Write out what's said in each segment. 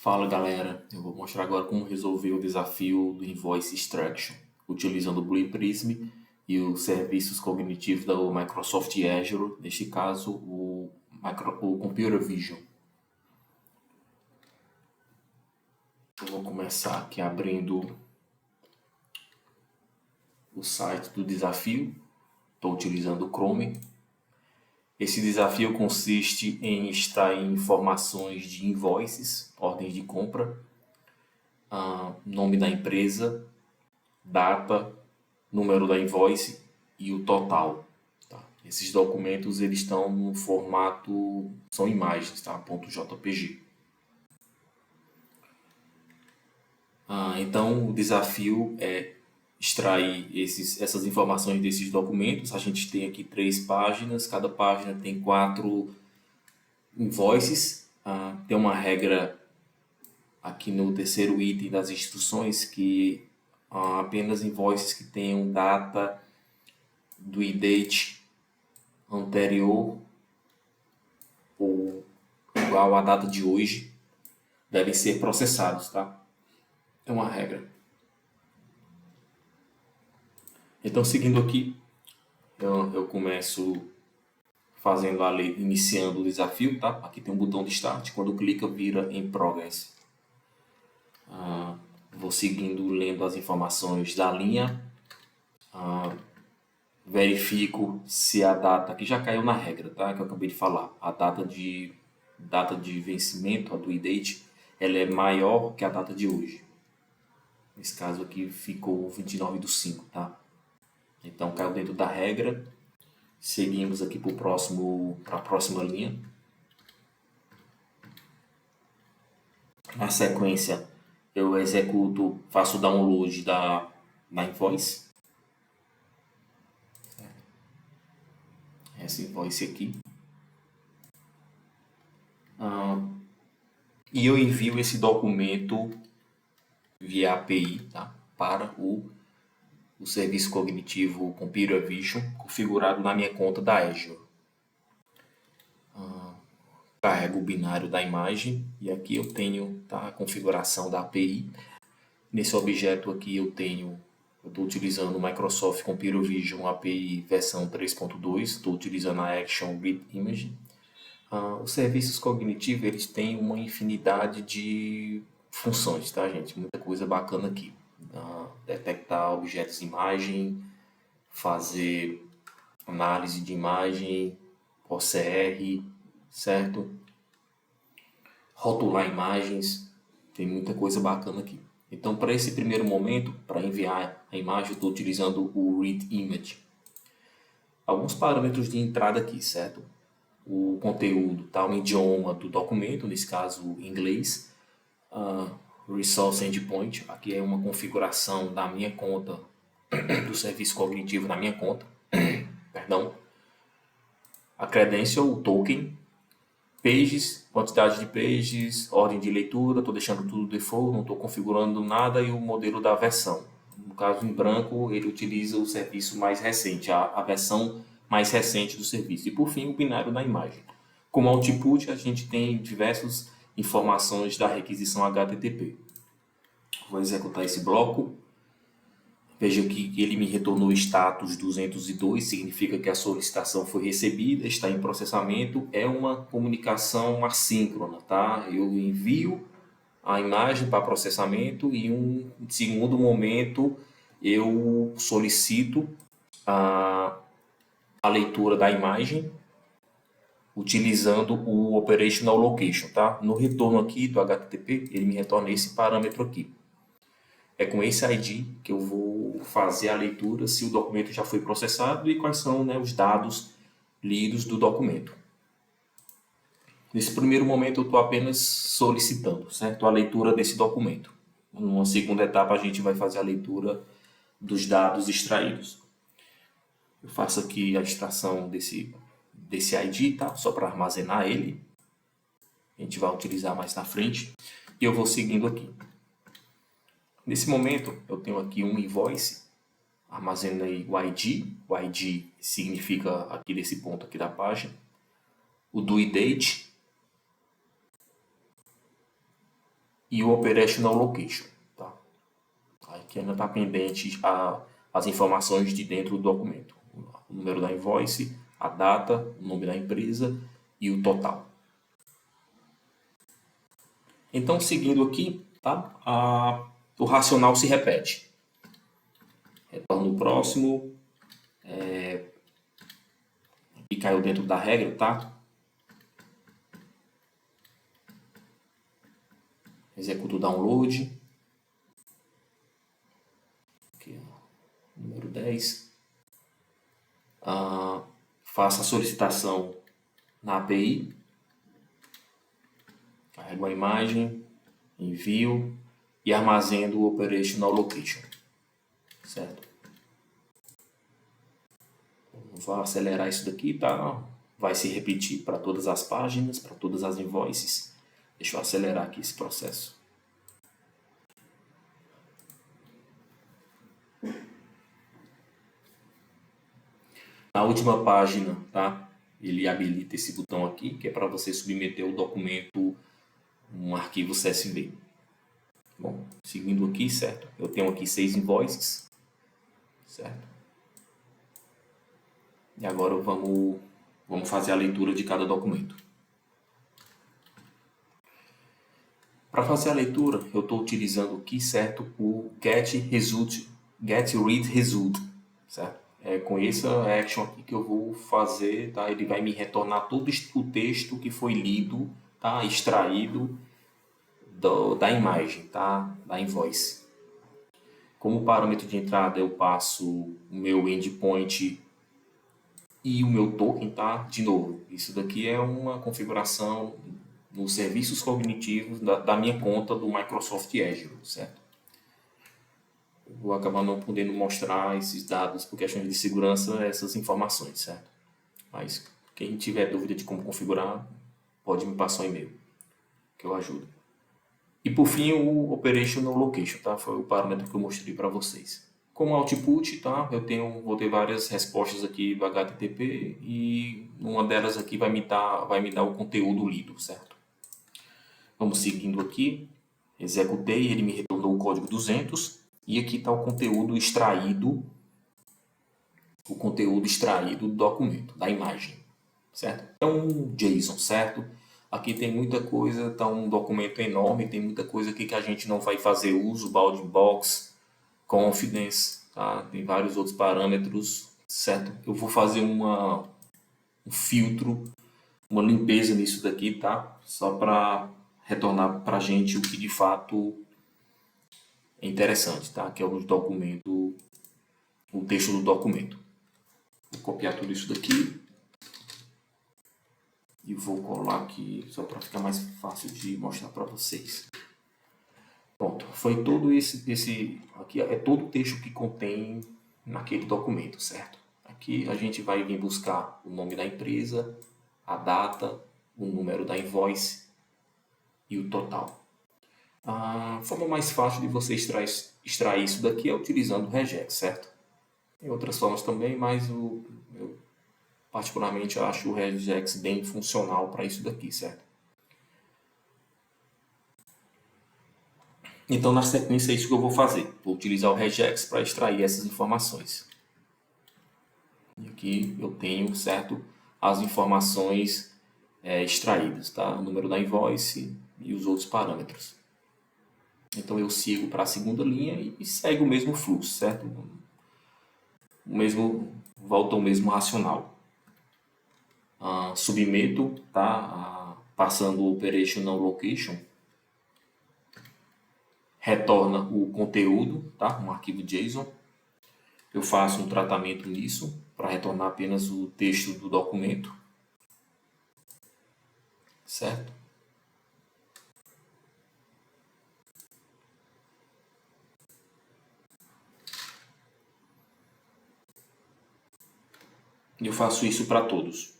Fala galera, eu vou mostrar agora como resolver o desafio do Invoice Extraction utilizando o Blue Prism e os serviços cognitivos da Microsoft Azure, neste caso o Computer Vision. Eu vou começar aqui abrindo o site do desafio, estou utilizando o Chrome. Esse desafio consiste em extrair informações de invoices, ordens de compra, nome da empresa, data, número da invoice e o total. Tá? Esses documentos eles estão no formato, são imagens, tá? .jpg. Então o desafio é extrair essas informações desses documentos. A gente tem aqui 3 páginas, cada página tem 4 invoices. Tem uma regra aqui no terceiro item das instruções que apenas invoices que tenham data do date anterior ou igual à data de hoje devem ser processados, tá? É uma regra. Então, seguindo aqui, eu começo fazendo iniciando o desafio, tá? Aqui tem um botão de start, quando clica vira em progress. Vou seguindo, lendo as informações da linha, verifico se a data, que já caiu na regra, tá? Que eu acabei de falar, a data de vencimento, a due date, ela é maior que a data de hoje. Nesse caso aqui ficou 29/5, tá? Então caiu dentro da regra. Seguimos aqui para a próxima linha. Na sequência, eu executo, faço o download da invoice. Essa invoice aqui. E eu envio esse documento via API, tá? Para o serviço cognitivo Computer Vision configurado na minha conta da Azure. Carrego o binário da imagem e aqui eu tenho, tá, a configuração da API. Nesse objeto aqui eu estou utilizando o Microsoft Computer Vision API versão 3.2, estou utilizando a Action Grid Image. Os serviços cognitivos eles têm uma infinidade de funções, tá, gente? Muita coisa bacana aqui. Detectar objetos de imagem, fazer análise de imagem, OCR, certo? Rotular imagens, tem muita coisa bacana aqui. Então, para esse primeiro momento, para enviar a imagem, eu estou utilizando o Read Image. Alguns parâmetros de entrada aqui, certo? O conteúdo, tá? O idioma do documento, nesse caso inglês. Resource Endpoint, aqui é uma configuração da minha conta, do serviço cognitivo na minha conta. Perdão. A credential, o token. Pages, quantidade de pages, ordem de leitura, estou deixando tudo default, não estou configurando nada, e o modelo da versão. No caso, em branco, ele utiliza o serviço mais recente, a versão mais recente do serviço. E por fim, o binário da imagem. Como output, a gente tem diversas informações da requisição HTTP. Vou executar esse bloco. Veja que ele me retornou status 202, significa que a solicitação foi recebida, está em processamento, é uma comunicação assíncrona, tá? Eu envio a imagem para processamento e em um segundo momento eu solicito a leitura da imagem utilizando o Operational Location, tá? No retorno aqui do HTTP, ele me retorna esse parâmetro aqui. É com esse ID que eu vou fazer a leitura se o documento já foi processado e quais são, né, os dados lidos do documento. Nesse primeiro momento eu estou apenas solicitando, certo? A leitura desse documento. Numa segunda etapa a gente vai fazer a leitura dos dados extraídos. Eu faço aqui a extração desse ID, tá? Só para armazenar ele. A gente vai utilizar mais na frente. E eu vou seguindo aqui. Nesse momento, eu tenho aqui um invoice, armazenei o ID significa aqui nesse ponto aqui da página, o due date, e o Operational Location, tá? Aqui ainda está pendente as informações de dentro do documento. O número da invoice, a data, o nome da empresa e o total. Então, seguindo aqui, tá? O racional se repete. Retorno o próximo. E caiu dentro da regra, tá? Executo o download. Aqui, número 10. Faço a solicitação na API. Carrego a imagem, envio e armazeno o Operational Location. Certo? Vou acelerar isso daqui, tá? Vai se repetir para todas as páginas, para todas as invoices. Deixa eu acelerar aqui esse processo. Na última página, tá? Ele habilita esse botão aqui, que é para você submeter o documento, um arquivo CSV. Bom, seguindo aqui, certo? Eu tenho aqui 6 invoices, certo? E agora vamos fazer a leitura de cada documento. Para fazer a leitura, eu estou utilizando aqui, certo, o getReadResult, certo? É com essa action aqui que eu vou fazer, tá? Ele vai me retornar todo o texto que foi lido, tá? Extraído da imagem, tá? Da invoice. Como parâmetro de entrada, eu passo o meu endpoint e o meu token, tá? De novo, isso daqui é uma configuração nos serviços cognitivos da minha conta do Microsoft Azure, certo? Eu vou acabar não podendo mostrar esses dados por questões de segurança, essas informações, certo? Mas quem tiver dúvida de como configurar, pode me passar um e-mail, que eu ajudo. E por fim, o Operational Location, tá? Foi o parâmetro que eu mostrei para vocês. Como output, tá? Vou ter várias respostas aqui do HTTP e uma delas aqui vai me dar o conteúdo lido, certo? Vamos seguindo aqui. Executei, ele me retornou o código 200 e aqui está o conteúdo extraído do documento, da imagem, certo? É um JSON, certo? Aqui tem muita coisa, está um documento enorme, tem muita coisa aqui que a gente não vai fazer uso, bounding box, confidence, tá? Tem vários outros parâmetros, certo? Eu vou fazer um filtro, uma limpeza nisso daqui, tá? Só para retornar para a gente o que de fato é interessante, tá? Que é o documento, o texto do documento. Vou copiar tudo isso daqui e vou colar aqui só para ficar mais fácil de mostrar para vocês. Pronto, foi todo esse aqui é todo o texto que contém naquele documento, certo? Aqui a gente vai vir buscar o nome da empresa, a data, o número da invoice e o total. A forma mais fácil de você extrair isso daqui é utilizando o regex, certo? Tem outras formas também, mas eu particularmente acho o regex bem funcional para isso daqui, certo? Então, na sequência, é isso que eu vou fazer. Vou utilizar o regex para extrair essas informações. E aqui eu tenho, certo, as informações extraídas, tá? O número da invoice e os outros parâmetros. Então, eu sigo para a segunda linha e segue o mesmo fluxo, certo? Volta ao mesmo racional. Submeto, tá? Passando o Operational Location, retorna o conteúdo, tá? Um arquivo JSON. Eu faço um tratamento nisso para retornar apenas o texto do documento, certo? E eu faço isso para todos.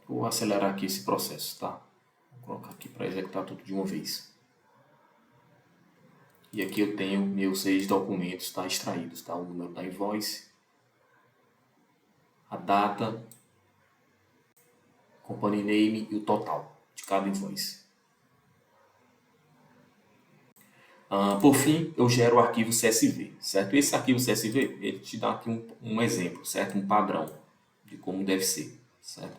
Vou acelerar aqui esse processo, tá? Vou colocar aqui para executar tudo de uma vez. E aqui eu tenho meus 6 documentos, tá, extraídos, tá? O número da invoice, a data, company name e o total de cada invoice. Por fim, eu gero o arquivo CSV, certo? Esse arquivo CSV, ele te dá aqui um exemplo, certo? Um padrão de como deve ser, certo?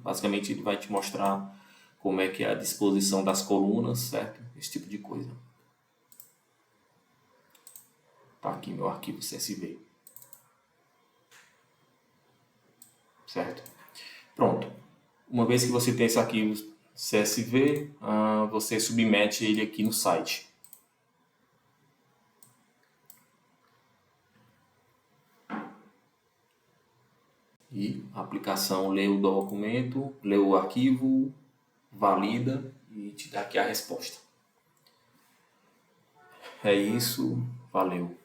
Basicamente, ele vai te mostrar como é que é a disposição das colunas, certo? Esse tipo de coisa. Tá aqui meu arquivo CSV. Certo? Pronto. Uma vez que você tem esse arquivo CSV, você submete ele aqui no site. E a aplicação lê o documento, lê o arquivo, valida e te dá aqui a resposta. É isso, valeu.